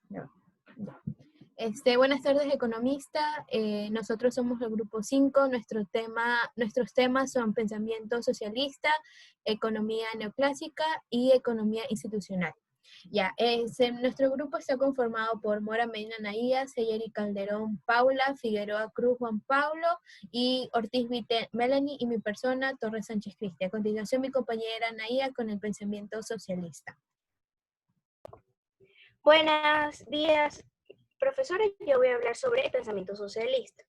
Ya, ya. Buenas tardes, economista. Nosotros somos el grupo 5. Nuestros temas son pensamiento socialista, economía neoclásica y economía institucional. Ya, nuestro grupo está conformado por Mora Medina Naía, Seyeri Calderón Paula, Figueroa Cruz Juan Pablo y Ortiz Vite Melanie y mi persona Torres Sánchez Cristi. A continuación mi compañera Naía con el pensamiento socialista. Buenos días, profesora. Yo voy a hablar sobre el pensamiento socialista.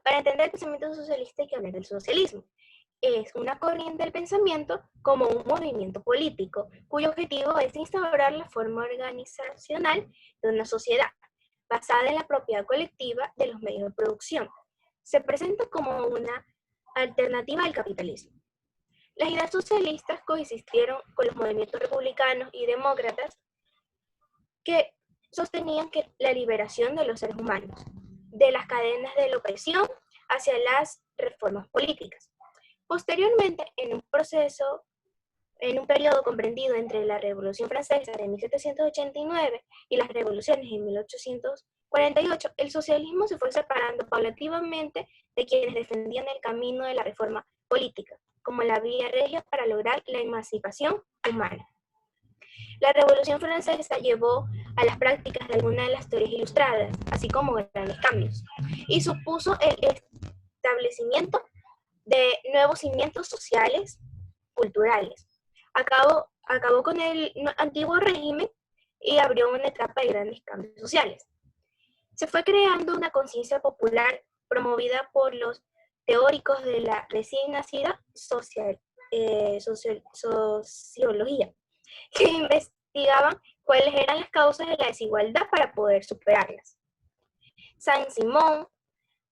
Para entender el pensamiento socialista hay que hablar del socialismo. Es una corriente del pensamiento como un movimiento político, cuyo objetivo es instaurar la forma organizacional de una sociedad basada en la propiedad colectiva de los medios de producción. Se presenta como una alternativa al capitalismo. Las ideas socialistas coexistieron con los movimientos republicanos y demócratas que sostenían que la liberación de los seres humanos de las cadenas de la opresión hacia las reformas políticas. Posteriormente, en un periodo comprendido entre la Revolución Francesa de 1789 y las revoluciones en 1848, el socialismo se fue separando paulativamente de quienes defendían el camino de la reforma política, como la vía regia para lograr la emancipación humana. La Revolución Francesa llevó a las prácticas de algunas de las teorías ilustradas, así como grandes cambios, y supuso el establecimiento de nuevos cimientos sociales, culturales. Acabó con el antiguo régimen y abrió una etapa de grandes cambios sociales. Se fue creando una conciencia popular promovida por los teóricos de la recién nacida sociología, que investigaban cuáles eran las causas de la desigualdad para poder superarlas. Saint-Simon,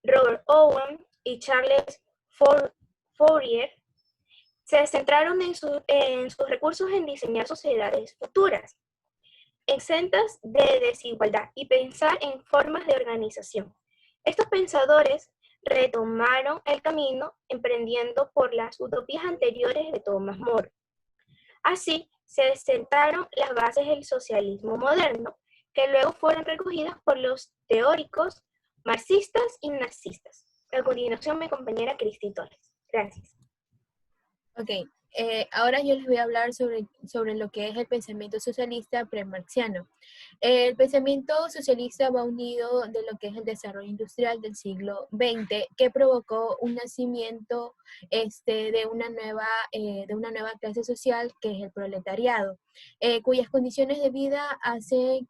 Robert Owen y Charles Fourier se centraron en sus recursos en diseñar sociedades futuras, exentas de desigualdad y pensar en formas de organización. Estos pensadores retomaron el camino emprendiendo por las utopías anteriores de Thomas More. Así se sentaron las bases del socialismo moderno, que luego fueron recogidas por los teóricos marxistas y nazistas. A continuación, mi compañera Cristi Torres. Gracias. Ok, ahora yo les voy a hablar sobre lo que es el pensamiento socialista premarxiano. El pensamiento socialista va unido de lo que es el desarrollo industrial del siglo XX, que provocó un nacimiento de una nueva clase social, que es el proletariado, cuyas condiciones de vida hacen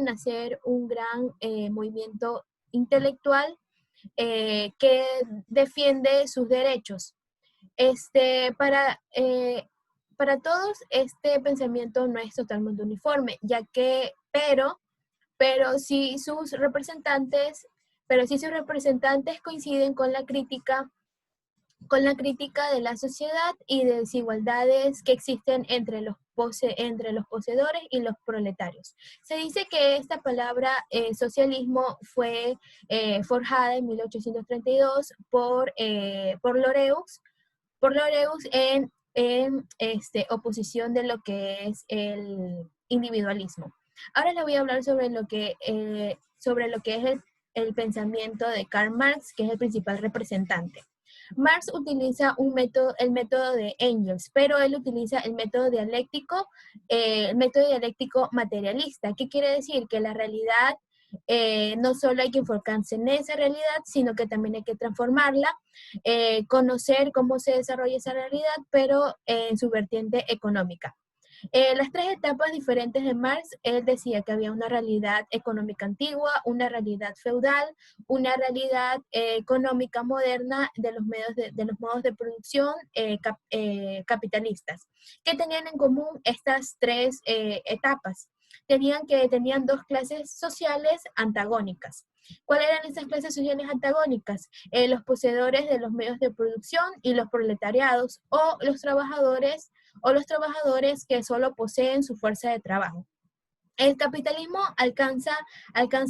nacer un gran movimiento intelectual que defiende sus derechos. Para todos este pensamiento no es totalmente uniforme, pero si sus representantes coinciden con la crítica de la sociedad y de desigualdades que existen entre los poseedores y los proletarios. Se dice que esta palabra socialismo fue forjada en 1832 por Loreus en oposición de lo que es el individualismo. Ahora le voy a hablar sobre lo que es el pensamiento de Karl Marx, que es el principal representante. Marx utiliza el método de Engels, pero él utiliza el método dialéctico materialista. ¿Qué quiere decir? Que la realidad no solo hay que enfocarse en esa realidad, sino que también hay que transformarla, conocer cómo se desarrolla esa realidad, pero en su vertiente económica. Las tres etapas diferentes de Marx, él decía que había una realidad económica antigua, una realidad feudal, una realidad económica moderna de los modos de producción capitalistas. ¿Qué tenían en común estas tres etapas? Tenían dos clases sociales antagónicas. ¿Cuáles eran esas clases sociales antagónicas? Los poseedores de los medios de producción y los proletariados, o los trabajadores que solo poseen su fuerza de trabajo. El capitalismo alcanza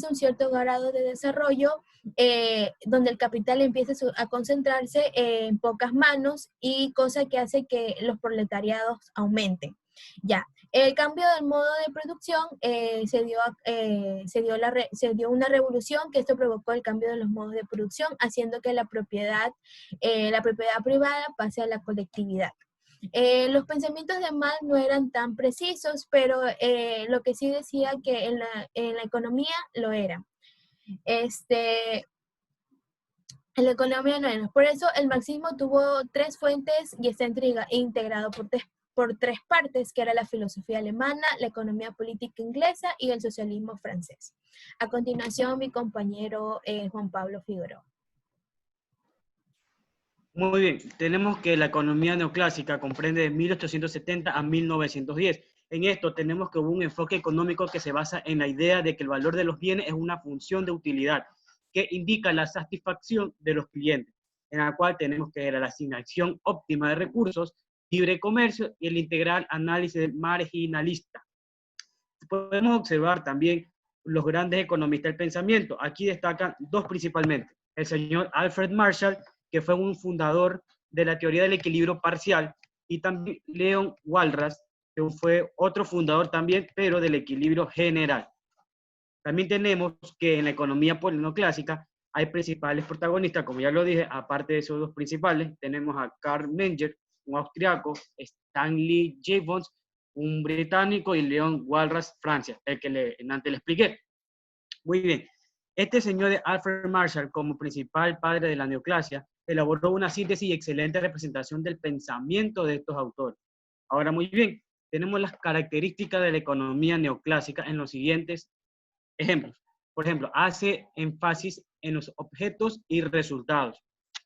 un cierto grado de desarrollo donde el capital empieza a concentrarse en pocas manos, y cosa que hace que los proletariados aumenten. Ya, el cambio del modo de producción se dio una revolución que esto provocó el cambio de los modos de producción, haciendo que la propiedad privada pase a la colectividad. Los pensamientos de Marx no eran tan precisos, pero lo que sí decía que en la economía lo era. Este, en la economía no era. Por eso el marxismo tuvo tres fuentes y está integrado por tres partes, que era la filosofía alemana, la economía política inglesa y el socialismo francés. A continuación, mi compañero Juan Pablo Figueroa. Muy bien, tenemos que la economía neoclásica comprende de 1870 a 1910. En esto tenemos que hubo un enfoque económico que se basa en la idea de que el valor de los bienes es una función de utilidad que indica la satisfacción de los clientes, en la cual tenemos que era la asignación óptima de recursos, libre comercio y el integral análisis marginalista. Podemos observar también los grandes economistas del pensamiento. Aquí destacan dos principalmente. El señor Alfred Marshall, que fue un fundador de la teoría del equilibrio parcial, y también Leon Walras, que fue otro fundador también, pero del equilibrio general. También tenemos que en la economía neoclásica hay principales protagonistas, como ya lo dije, aparte de esos dos principales, tenemos a Karl Menger, un austriaco, Stanley Jevons, un británico, y Leon Walras, Francia, el que antes le expliqué. Muy bien. Este señor de Alfred Marshall, como principal padre de la neoclasia, elaboró una síntesis y excelente representación del pensamiento de estos autores. Ahora, muy bien, tenemos las características de la economía neoclásica en los siguientes ejemplos. Por ejemplo, hace énfasis en los objetos y resultados.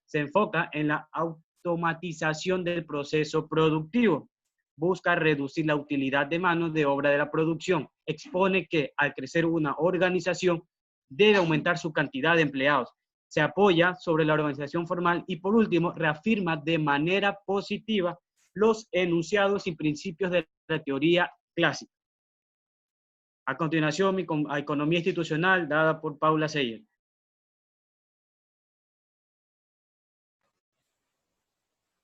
Se enfoca en la automatización del proceso productivo. Busca reducir la utilidad de mano de obra de la producción. Expone que al crecer una organización debe aumentar su cantidad de empleados. Se apoya sobre la organización formal y por último reafirma de manera positiva los enunciados y principios de la teoría clásica. A continuación, mi economía institucional dada por Paula Seyer.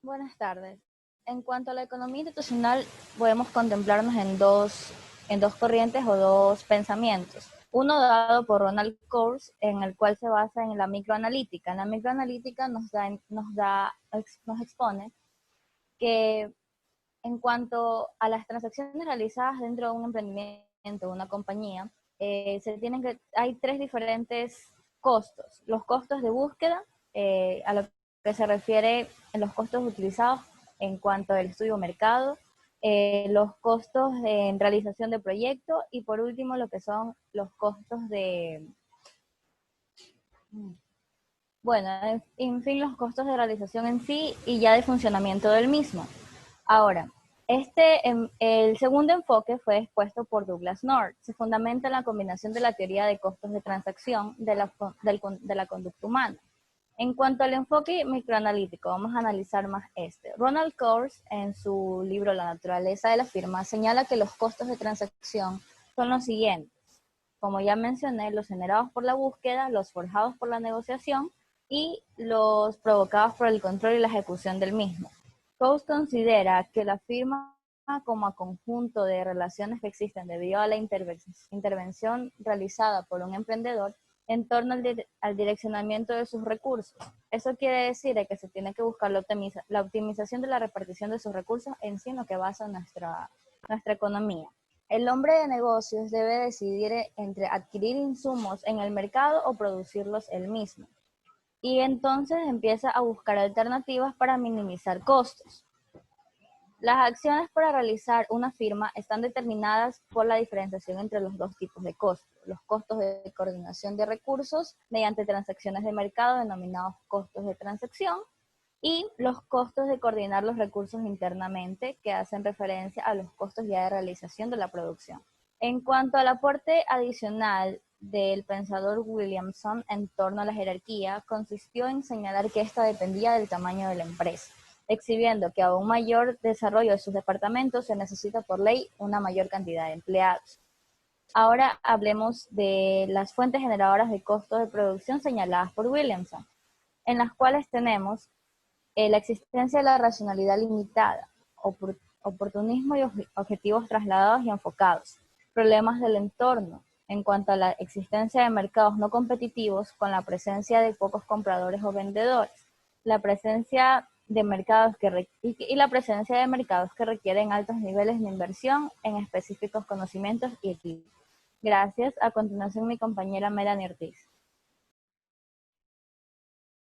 Buenas tardes. En cuanto a la economía institucional, podemos contemplarnos en dos corrientes o dos pensamientos. Uno dado por Ronald Coase, en el cual se basa en la microanalítica. En la microanalítica nos expone que en cuanto a las transacciones realizadas dentro de un emprendimiento, una compañía, hay tres diferentes costos. Los costos de búsqueda, a lo que se refiere en los costos utilizados en cuanto al estudio mercado, los costos en realización de proyecto y por último lo que son los costos en fin, los costos de realización en sí y ya de funcionamiento del mismo. Ahora, el segundo enfoque fue expuesto por Douglas North. Se fundamenta en la combinación de la teoría de costos de transacción de la conducta humana. En cuanto al enfoque microanalítico, vamos a analizar más este. Ronald Coase, en su libro La naturaleza de la firma, señala que los costos de transacción son los siguientes. Como ya mencioné, los generados por la búsqueda, los forjados por la negociación y los provocados por el control y la ejecución del mismo. Coase considera que la firma como conjunto de relaciones que existen debido a la intervención realizada por un emprendedor en torno al direccionamiento de sus recursos. Eso quiere decir que se tiene que buscar la optimización de la repartición de sus recursos en sí, en lo que basa nuestra economía. El hombre de negocios debe decidir entre adquirir insumos en el mercado o producirlos él mismo. Y entonces empieza a buscar alternativas para minimizar costos. Las acciones para realizar una firma están determinadas por la diferenciación entre los dos tipos de costos. Los costos de coordinación de recursos mediante transacciones de mercado denominados costos de transacción y los costos de coordinar los recursos internamente que hacen referencia a los costos ya de realización de la producción. En cuanto al aporte adicional del pensador Williamson en torno a la jerarquía, consistió en señalar que esta dependía del tamaño de la empresa, exhibiendo que a un mayor desarrollo de sus departamentos se necesita por ley una mayor cantidad de empleados. Ahora hablemos de las fuentes generadoras de costos de producción señaladas por Williamson, en las cuales tenemos la existencia de la racionalidad limitada, oportunismo y objetivos trasladados y enfocados, problemas del entorno, en cuanto a la existencia de mercados no competitivos con la presencia de pocos compradores o vendedores, la presencia de mercados y la presencia de mercados que requieren altos niveles de inversión en específicos conocimientos y equipos. Gracias. A continuación, mi compañera Melanie Ortiz.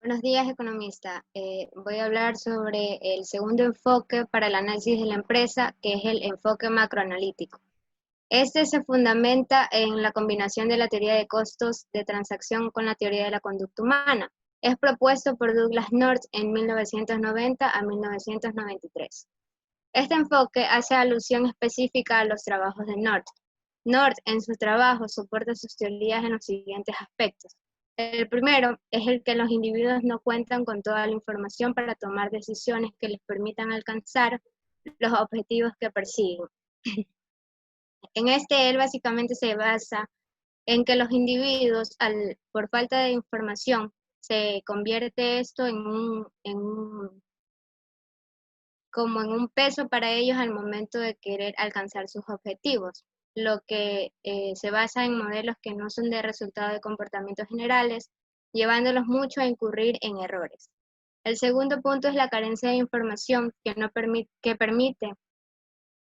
Buenos días, economista. Voy a hablar sobre el segundo enfoque para el análisis de la empresa, que es el enfoque macroanalítico. Este se fundamenta en la combinación de la teoría de costos de transacción con la teoría de la conducta humana. Es propuesto por Douglas North en 1990 a 1993. Este enfoque hace alusión específica a los trabajos de North. North, en su trabajo, soporta sus teorías en los siguientes aspectos. El primero es el que los individuos no cuentan con toda la información para tomar decisiones que les permitan alcanzar los objetivos que persiguen. En este, él básicamente se basa en que los individuos, por falta de información, se convierte esto como en un peso para ellos al momento de querer alcanzar sus objetivos, lo que se basa en modelos que no son de resultado de comportamientos generales, llevándolos mucho a incurrir en errores. El segundo punto es la carencia de información que permite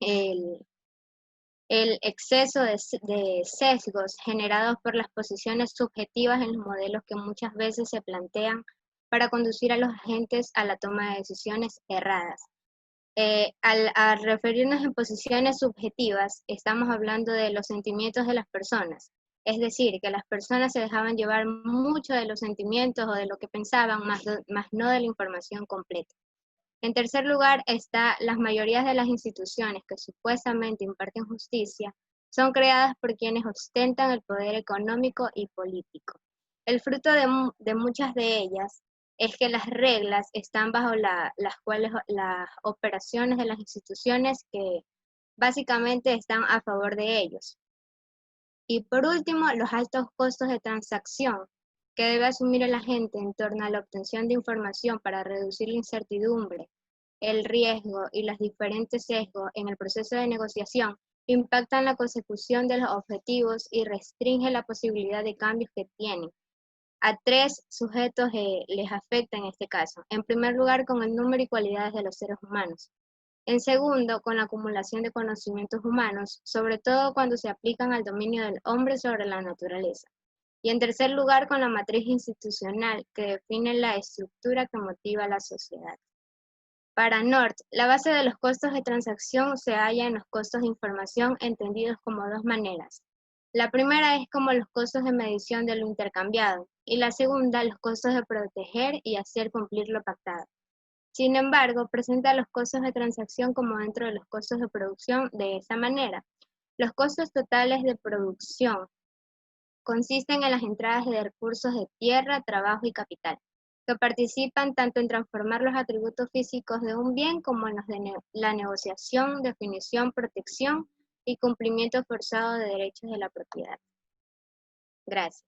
el exceso de sesgos generados por las posiciones subjetivas en los modelos que muchas veces se plantean para conducir a los agentes a la toma de decisiones erradas. Al referirnos en posiciones subjetivas, estamos hablando de los sentimientos de las personas, es decir, que las personas se dejaban llevar mucho de los sentimientos o de lo que pensaban, más no de la información completa. En tercer lugar, las mayorías de las instituciones que supuestamente imparten justicia son creadas por quienes ostentan el poder económico y político. El fruto de muchas de ellas es que las reglas están bajo las cuales las operaciones de las instituciones que básicamente están a favor de ellos. Y por último, los altos costos de transacción que debe asumir el agente en torno a la obtención de información para reducir la incertidumbre, el riesgo y los diferentes sesgos en el proceso de negociación impactan la consecución de los objetivos y restringen la posibilidad de cambios que tienen. A tres sujetos les afecta en este caso. En primer lugar, con el número y cualidades de los seres humanos. En segundo, con la acumulación de conocimientos humanos, sobre todo cuando se aplican al dominio del hombre sobre la naturaleza. Y en tercer lugar, con la matriz institucional que define la estructura que motiva a la sociedad. Para North, la base de los costos de transacción se halla en los costos de información entendidos como dos maneras. La primera es como los costos de medición de lo intercambiado, y la segunda, los costos de proteger y hacer cumplir lo pactado. Sin embargo, presenta los costos de transacción como dentro de los costos de producción de esa manera. Los costos totales de producción consisten en las entradas de recursos de tierra, trabajo y capital, que participan tanto en transformar los atributos físicos de un bien como en los de la negociación, definición, protección y cumplimiento forzado de derechos de la propiedad. Gracias.